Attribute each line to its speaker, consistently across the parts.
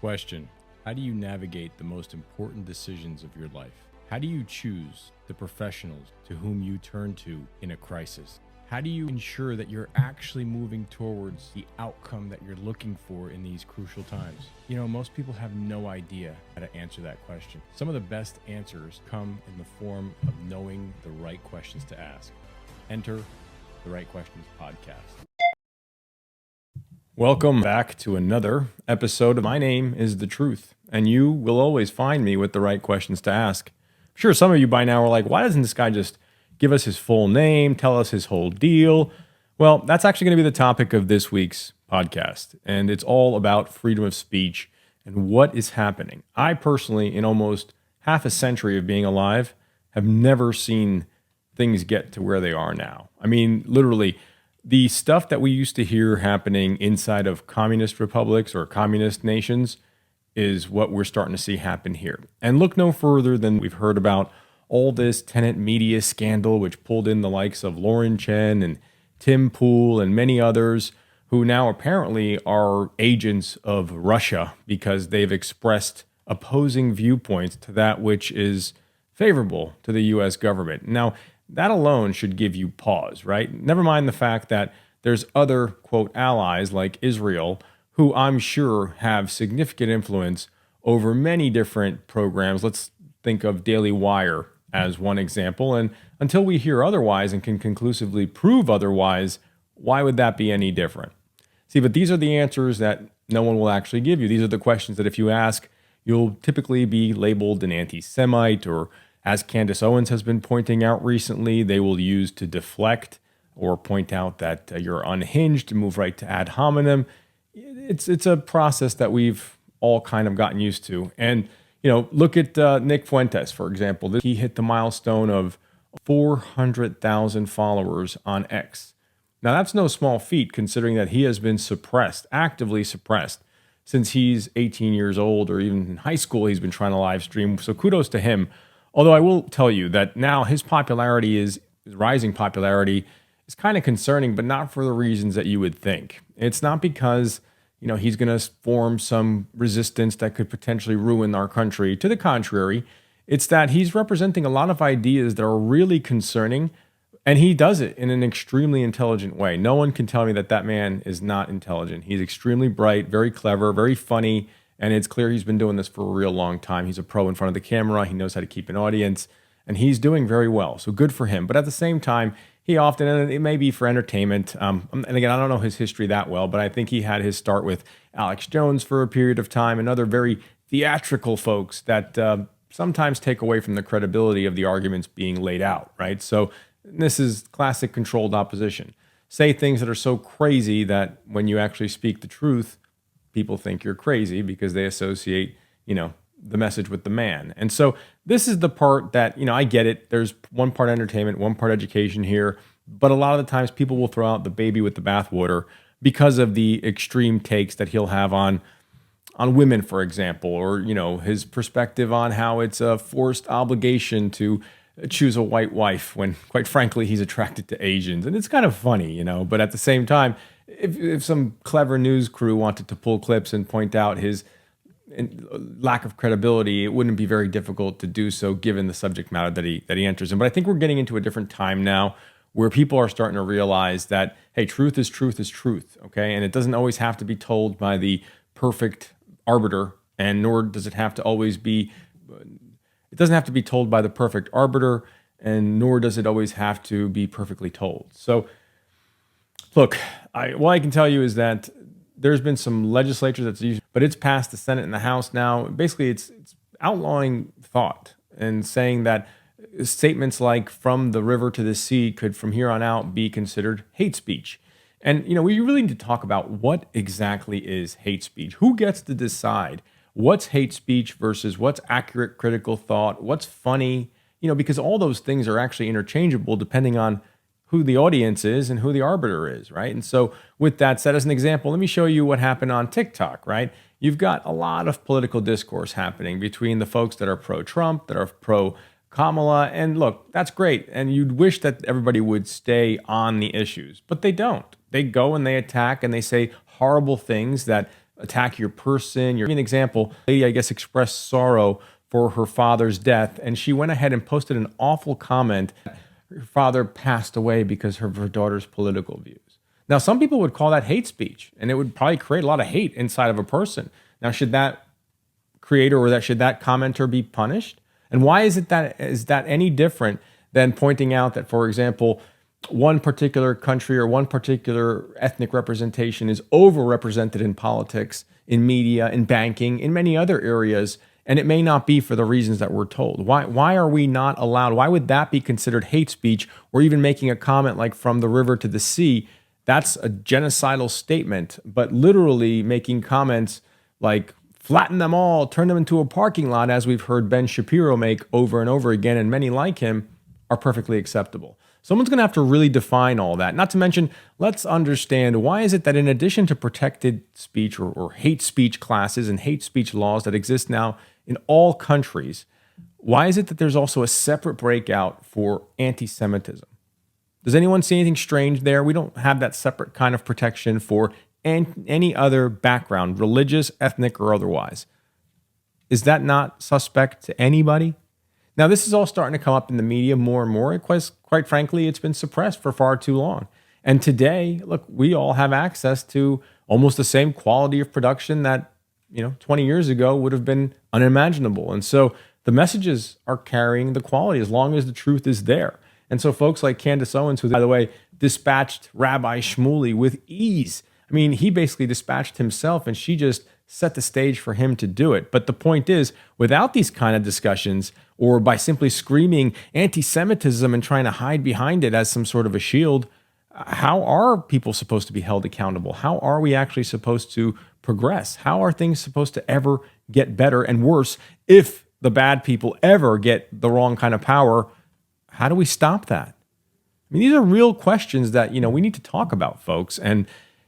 Speaker 1: Question: how do you navigate the most important decisions of your life? How do you choose the professionals to whom you turn to in a crisis? How do you ensure that you're actually moving towards the outcome that you're looking for in these crucial times? You know, most people have no idea how to answer that question. Some of the best answers come in the form of knowing the right questions to ask. Enter the Right Questions podcast. Welcome back to another episode. My name is The Truth, and you will always find me with the right questions to ask. I'm sure some of you by now are like, why doesn't this guy just give us his full name, tell us his whole deal? Well, that's actually going to be the topic of this week's podcast, and it's all about freedom of speech and what is happening. I personally, in almost half a century of being alive, have never seen things get to where they are now. I mean, literally, the stuff that we used to hear happening inside of communist republics or communist nations is what we're starting to see happen here. And look no further than we've heard about all this Tenet media scandal, which pulled in the likes of Lauren Chen and Tim Pool and many others who now apparently are agents of Russia because they've expressed opposing viewpoints to that which is favorable to the U.S. government. Now, that alone should give you pause, right? Never mind the fact that there's other, quote, allies like Israel, who I'm sure have significant influence over many different programs. Let's think of Daily Wire as one example. And until we hear otherwise and can conclusively prove otherwise, why would that be any different? See, but these are the answers that no one will actually give you. These are the questions that if you ask, you'll typically be labeled an anti-Semite, or as Candace Owens has been pointing out recently, they will use to deflect or point out that you're unhinged to move right to ad hominem. It's a process that we've all kind of gotten used to. And, you know, look at Nick Fuentes, for example. He hit the milestone of 400,000 followers on X. Now, that's no small feat considering that he has been suppressed, actively suppressed, since he's 18 years old, or even in high school, he's been trying to live stream. So kudos to him. Although I will tell you that now his popularity his rising popularity is kind of concerning, but not for the reasons that you would think. It's not because, you know, he's going to form some resistance that could potentially ruin our country. To the contrary, it's that he's representing a lot of ideas that are really concerning, and he does it in an extremely intelligent way. No one can tell me that that man is not intelligent. He's extremely bright, very clever, very funny. And it's clear he's been doing this for a real long time. He's a pro in front of the camera. He knows how to keep an audience, and he's doing very well. So good for him. But at the same time, he often, and it may be for entertainment. And again, I don't know his history that well, but I think he had his start with Alex Jones for a period of time and other very theatrical folks that sometimes take away from the credibility of the arguments being laid out, right? So this is classic controlled opposition. Say things that are so crazy that when you actually speak the truth, people think you're crazy because they associate, you know, the message with the man. And so this is the part that, you know, I get it. There's one part entertainment, one part education here. But a lot of the times people will throw out the baby with the bathwater because of the extreme takes that he'll have on women, for example, or, you know, his perspective on how it's a forced obligation to choose a white wife when, quite frankly, he's attracted to Asians. And it's kind of funny, you know, but at the same time, if some clever news crew wanted to pull clips and point out his lack of credibility, it wouldn't be very difficult to do so given the subject matter that he enters in. But I think we're getting into a different time now where people are starting to realize that, hey, truth is truth is truth, okay? And it doesn't always have to be told by the perfect arbiter, and nor does it have to always be, it doesn't have to be told by the perfect arbiter, and nor does it always have to be perfectly told. So, look, what I can tell you is that there's been some legislature that's used, but it's passed the Senate and the House now. Basically, it's outlawing thought and saying that statements like "from the river to the sea" could, from here on out, be considered hate speech. And, you know, we really need to talk about what exactly is hate speech. Who gets to decide what's hate speech versus what's accurate critical thought, what's funny, you know, because all those things are actually interchangeable depending on who the audience is and who the arbiter is, right? And so with that said, as an example, let me show you what happened on TikTok, right? You've got a lot of political discourse happening between the folks that are pro-Trump, that are pro-Kamala, and look, that's great. And you'd wish that everybody would stay on the issues, but they don't. They go and they attack and they say horrible things that attack your person. You're an example. Lady, I guess, expressed sorrow for her father's death, and she went ahead and posted an awful comment. Her father passed away because of her daughter's political views. Now, some people would call that hate speech, and it would probably create a lot of hate inside of a person. Now, should that creator or should that commenter be punished? And why is that any different than pointing out that, for example, one particular country or one particular ethnic representation is overrepresented in politics, in media, in banking, in many other areas, and it may not be for the reasons that we're told? Why are we not allowed? Why would that be considered hate speech, or even making a comment like "from the river to the sea"? That's a genocidal statement, but literally making comments like "flatten them all, turn them into a parking lot," as we've heard Ben Shapiro make over and over again, and many like him, are perfectly acceptable. Someone's going to have to really define all that. Not to mention, let's understand, why is it that in addition to protected speech or hate speech classes and hate speech laws that exist now in all countries, why is it that there's also a separate breakout for anti-Semitism? Does anyone see anything strange there? We don't have that separate kind of protection for any other background, religious, ethnic, or otherwise. Is that not suspect to anybody? Now, this is all starting to come up in the media more and more. Quite frankly, it's been suppressed for far too long. And today, look, we all have access to almost the same quality of production that, 20 years ago would have been unimaginable. And so the messages are carrying the quality as long as the truth is there. And so folks like Candace Owens, who, by the way, dispatched Rabbi Shmuley with ease. I mean, he basically dispatched himself, and she just set the stage for him to do it. But the point is, without these kind of discussions, or by simply screaming anti-Semitism and trying to hide behind it as some sort of a shield, how are people supposed to be held accountable? How are we actually supposed to progress? How are things supposed to ever get better and worse if the bad people ever get the wrong kind of power? How do we stop that? I mean, these are real questions that, we need to talk about, folks. And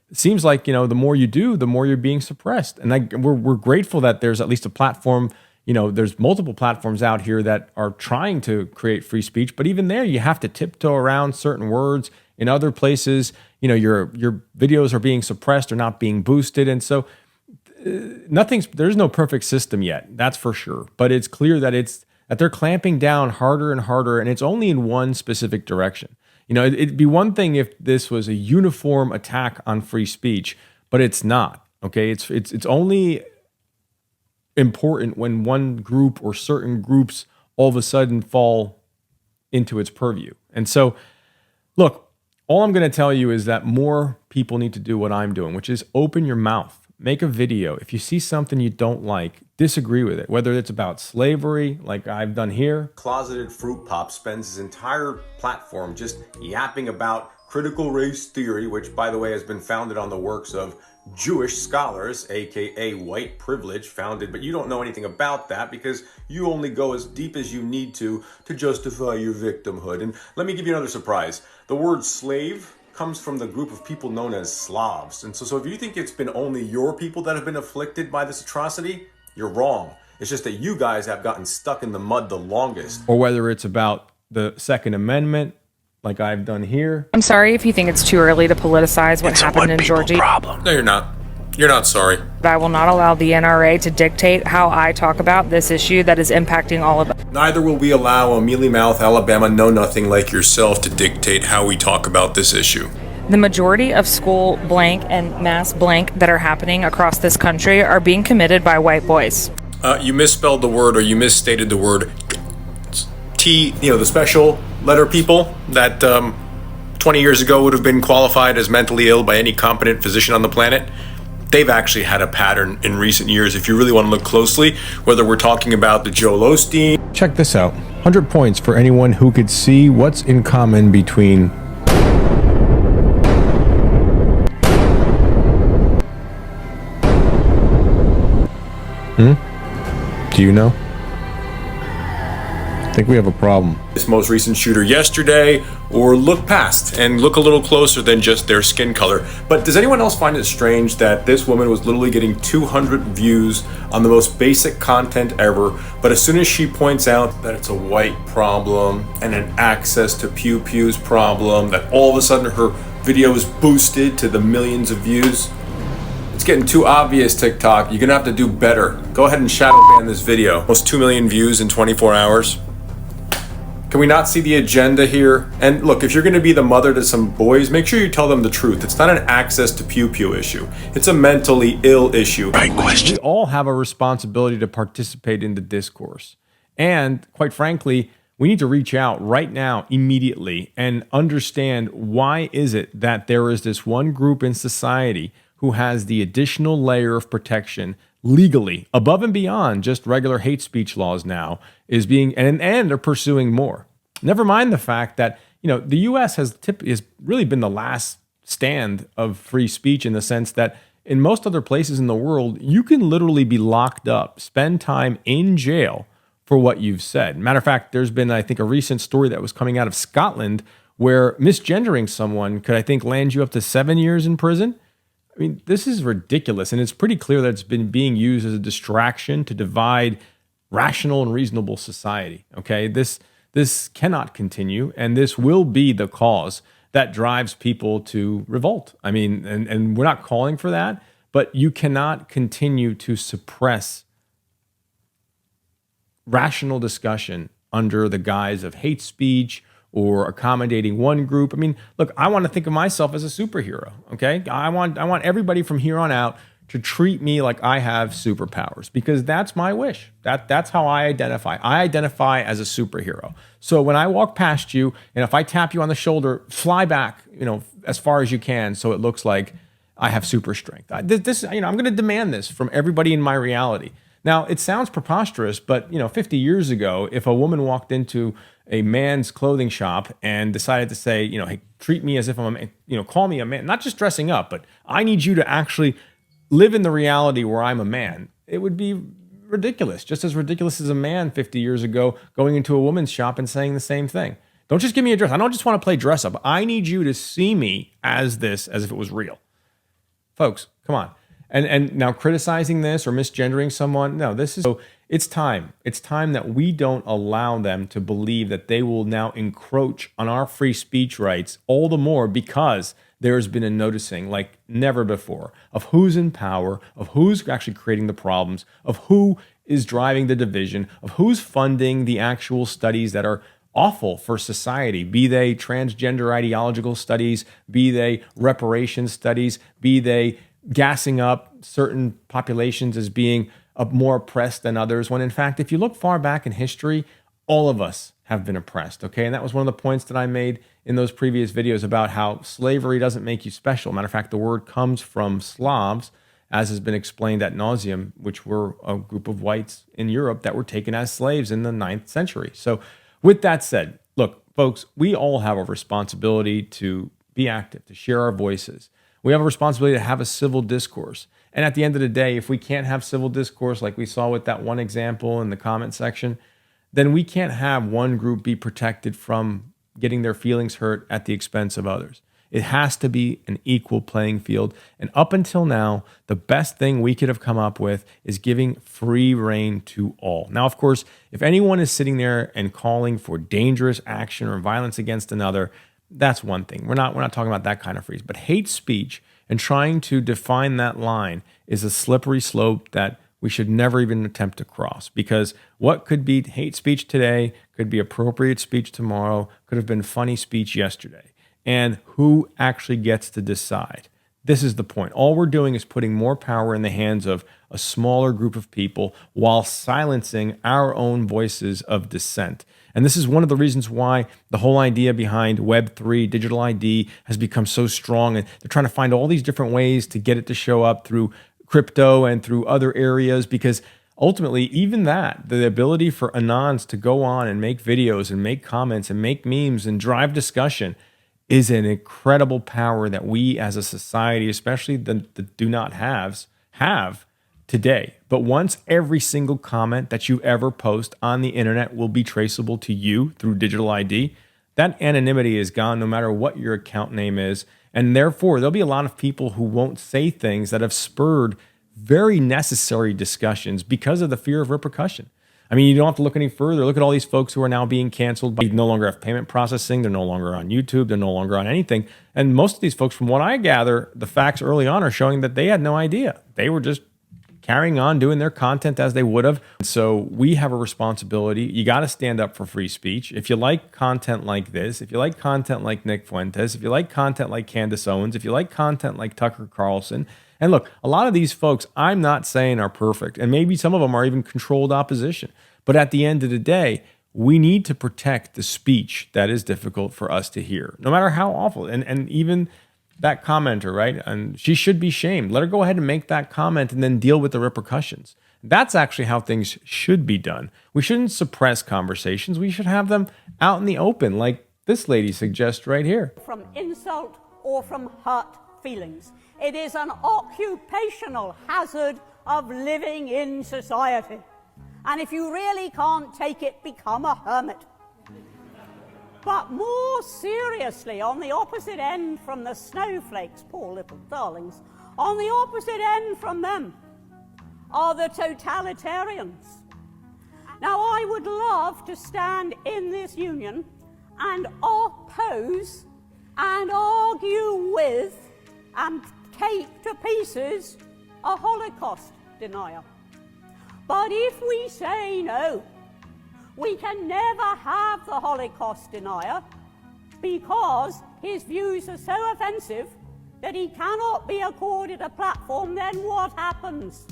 Speaker 1: it seems like, the more you do, the more you're being suppressed. And we're grateful that there's at least a platform. There's multiple platforms out here that are trying to create free speech. But even there, you have to tiptoe around certain words. In other places, your videos are being suppressed or not being boosted. And so there's no perfect system yet. That's for sure. But it's clear that they're clamping down harder and harder, and it's only in one specific direction. It'd be one thing if this was a uniform attack on free speech, but it's not. Okay, it's only important when one group or certain groups all of a sudden fall into its purview. And so, look, all I'm going to tell you is that more people need to do what I'm doing, which is open your mouth. Make a video. If you see something you don't like, disagree with it, whether it's about slavery, like I've done here.
Speaker 2: Closeted Fruit Pop spends his entire platform just yapping about critical race theory, which, by the way, has been founded on the works of Jewish scholars, aka white privilege, founded, but you don't know anything about that because you only go as deep as you need to justify your victimhood. And let me give you another surprise. The word slave comes from the group of people known as Slavs. And so if you think it's been only your people that have been afflicted by this atrocity, you're wrong. It's just that you guys have gotten stuck in the mud the longest.
Speaker 1: Or whether it's about the Second Amendment, like I've done here.
Speaker 3: I'm sorry if you think it's too early to politicize what happened in Georgia.
Speaker 2: No, you're not. You're not sorry.
Speaker 3: But I will not allow the NRA to dictate how I talk about this issue that is impacting all of us.
Speaker 2: Neither will we allow a mealy-mouth Alabama know-nothing like yourself to dictate how we talk about this issue.
Speaker 3: The majority of school blank and mass blank that are happening across this country are being committed by white boys.
Speaker 2: You misspelled the word, or you misstated the word. The special letter people that 20 years ago would have been qualified as mentally ill by any competent physician on the planet. They've actually had a pattern in recent years, if you really want to look closely, whether we're talking about the Joel Osteen.
Speaker 1: Check this out. 100 points for anyone who could see what's in common between Do you know? I think we have a problem.
Speaker 2: This most recent shooter yesterday, or look past and look a little closer than just their skin color. But does anyone else find it strange that this woman was literally getting 200 views on the most basic content ever, but as soon as she points out that it's a white problem and an access to pew pews problem, that all of a sudden her video is boosted to the millions of views? It's getting too obvious, TikTok. You're gonna have to do better. Go ahead and shadow ban this video. Almost 2 million views in 24 hours. Can we not see the agenda here? And look, if you're gonna be the mother to some boys, make sure you tell them the truth. It's not an access to pew-pew issue. It's a mentally ill issue.
Speaker 1: Right question. We all have a responsibility to participate in the discourse. And quite frankly, we need to reach out right now, immediately, and understand why is it that there is this one group in society who has the additional layer of protection legally, above and beyond just regular hate speech laws now, is being and are pursuing more. Never mind the fact that the U.S. has really been the last stand of free speech in the sense that in most other places in the world, you can literally be locked up, spend time in jail for what you've said. Matter of fact, there's been, I think, a recent story that was coming out of Scotland where misgendering someone could, I think, land you up to 7 years in prison. I mean, this is ridiculous, and it's pretty clear that it's been being used as a distraction to divide rational and reasonable society. Okay, this cannot continue, and this will be the cause that drives people to revolt. I mean, and we're not calling for that, but you cannot continue to suppress rational discussion under the guise of hate speech or accommodating one group. I mean, look, I want to think of myself as a superhero, okay? I want everybody from here on out to treat me like I have superpowers because that's my wish. That's how I identify. I identify as a superhero. So when I walk past you and if I tap you on the shoulder, fly back, as far as you can so it looks like I have super strength. I'm going to demand this from everybody in my reality. Now, it sounds preposterous, but 50 years ago, if a woman walked into a man's clothing shop and decided to say, hey, treat me as if I'm a man, call me a man, not just dressing up, but I need you to actually live in the reality where I'm a man, it would be ridiculous. Just as ridiculous as a man 50 years ago going into a woman's shop and saying the same thing. Don't just give me a dress. I don't just want to play dress up. I need you to see me as this, as if it was real. Folks, come on. And now criticizing this or misgendering someone, no, it's time. It's time that we don't allow them to believe that they will now encroach on our free speech rights all the more because there's been a noticing like never before of who's in power, of who's actually creating the problems, of who is driving the division, of who's funding the actual studies that are awful for society, be they transgender ideological studies, be they reparations studies, be they gassing up certain populations as being more oppressed than others, when in fact, if you look far back in history, all of us have been oppressed, okay? And that was one of the points that I made in those previous videos about how slavery doesn't make you special. Matter of fact, the word comes from Slavs, as has been explained ad nauseum, which were a group of whites in Europe that were taken as slaves in the 9th century. So with that said, look, folks, we all have a responsibility to be active, to share our voices. We have a responsibility to have a civil discourse. And at the end of the day, if we can't have civil discourse like we saw with that one example in the comment section, then we can't have one group be protected from getting their feelings hurt at the expense of others. It has to be an equal playing field. And up until now, the best thing we could have come up with is giving free rein to all. Now, of course, if anyone is sitting there and calling for dangerous action or violence against another, that's one thing. We're not talking about that kind of freeze. But hate speech and trying to define that line is a slippery slope that we should never even attempt to cross, because what could be hate speech today could be appropriate speech tomorrow, could have been funny speech yesterday. And who actually gets to decide? This is the point. All we're doing is putting more power in the hands of a smaller group of people while silencing our own voices of dissent. And this is one of the reasons why the whole idea behind Web3, digital ID, has become so strong. And they're trying to find all these different ways to get it to show up through crypto and through other areas, because ultimately, even that, the ability for Anons to go on and make videos and make comments and make memes and drive discussion is an incredible power that we as a society, especially the do not haves, have today. But once every single comment that you ever post on the internet will be traceable to you through digital ID, that anonymity is gone no matter what your account name is. And therefore, there'll be a lot of people who won't say things that have spurred very necessary discussions because of the fear of repercussion. I mean, you don't have to look any further. Look at all these folks who are now being canceled. They no longer have payment processing. They're no longer on YouTube. They're no longer on anything. And most of these folks, from what I gather, the facts early on are showing that they had no idea. They were just carrying on doing their content as they would have. So we have a responsibility. You got to stand up for free speech. If you like content like this, if you like content like Nick Fuentes, if you like content like Candace Owens, if you like content like Tucker Carlson, and look, a lot of these folks, I'm not saying are perfect, and maybe some of them are even controlled opposition. But at the end of the day, we need to protect the speech that is difficult for us to hear, no matter how awful. And even that commenter, right? And she should be shamed. Let her go ahead and make that comment and then deal with the repercussions. That's actually how things should be done. We shouldn't suppress conversations. We should have them out in the open, like this lady suggests right here.
Speaker 4: From insult or from hurt feelings. It is an occupational hazard of living in society. And if you really can't take it, become a hermit. But more seriously, on the opposite end from the snowflakes, poor little darlings, on the opposite end from them are the totalitarians. Now, I would love to stand in this union and oppose and argue with and take to pieces a Holocaust denier. But if we say no, we can never have the Holocaust denier because his views are so offensive that he cannot be accorded a platform. Then what happens?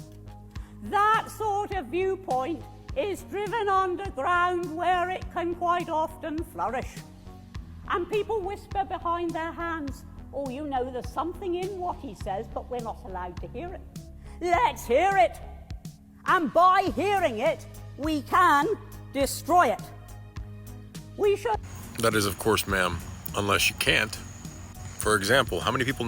Speaker 4: That sort of viewpoint is driven underground where it can quite often flourish. And people whisper behind their hands, oh, you know, there's something in what he says, but we're not allowed to hear it. Let's hear it. And by hearing it, we can destroy it. We should.
Speaker 2: That is, of course, ma'am, unless you can't. For example, how many people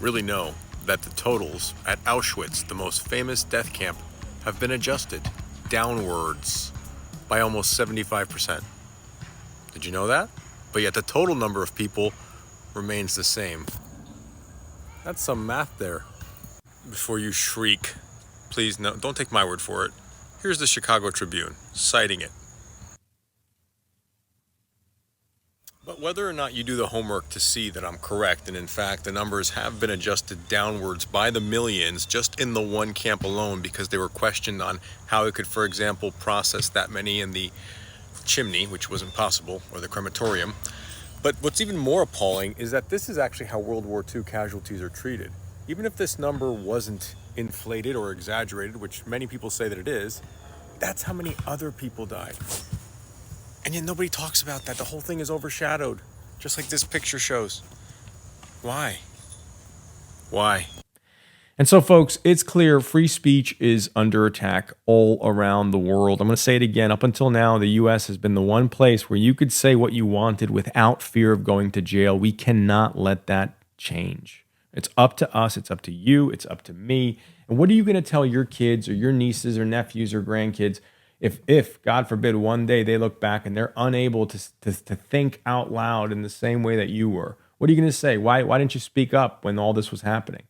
Speaker 2: really know, that the totals at Auschwitz, the most famous death camp, have been adjusted downwards by almost 75%? Did you know that? But yet the total number of people remains the same. That's some math there. Before you shriek, please no, don't take my word for it. Here's the Chicago Tribune, citing it. But whether or not you do the homework to see that I'm correct, and in fact the numbers have been adjusted downwards by the millions just in the one camp alone because they were questioned on how it could, for example, process that many in the chimney, which was impossible, or the crematorium. But what's even more appalling is that this is actually how World War II casualties are treated. Even if this number wasn't inflated or exaggerated, which many people say that it is, that's how many other people died. And yet nobody talks about that. The whole thing is overshadowed, just like this picture shows. Why? Why?
Speaker 1: And so, folks, it's clear free speech is under attack all around the world. I'm going to say it again. Up until now, the U.S. has been the one place where you could say what you wanted without fear of going to jail. We cannot let that change. It's up to us. It's up to you. It's up to me. And what are you going to tell your kids or your nieces or nephews or grandkids if God forbid, one day they look back and they're unable to think out loud in the same way that you were? What are you going to say? Why didn't you speak up when all this was happening?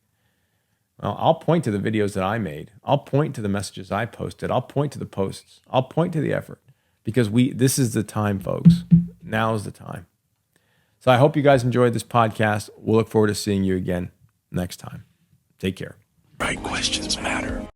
Speaker 1: Well, I'll point to the videos that I made. I'll point to the messages I posted. I'll point to the posts. I'll point to the effort because this is the time, folks. Now is the time. So I hope you guys enjoyed this podcast. We'll look forward to seeing you again next time. Take care.
Speaker 5: Right questions matter.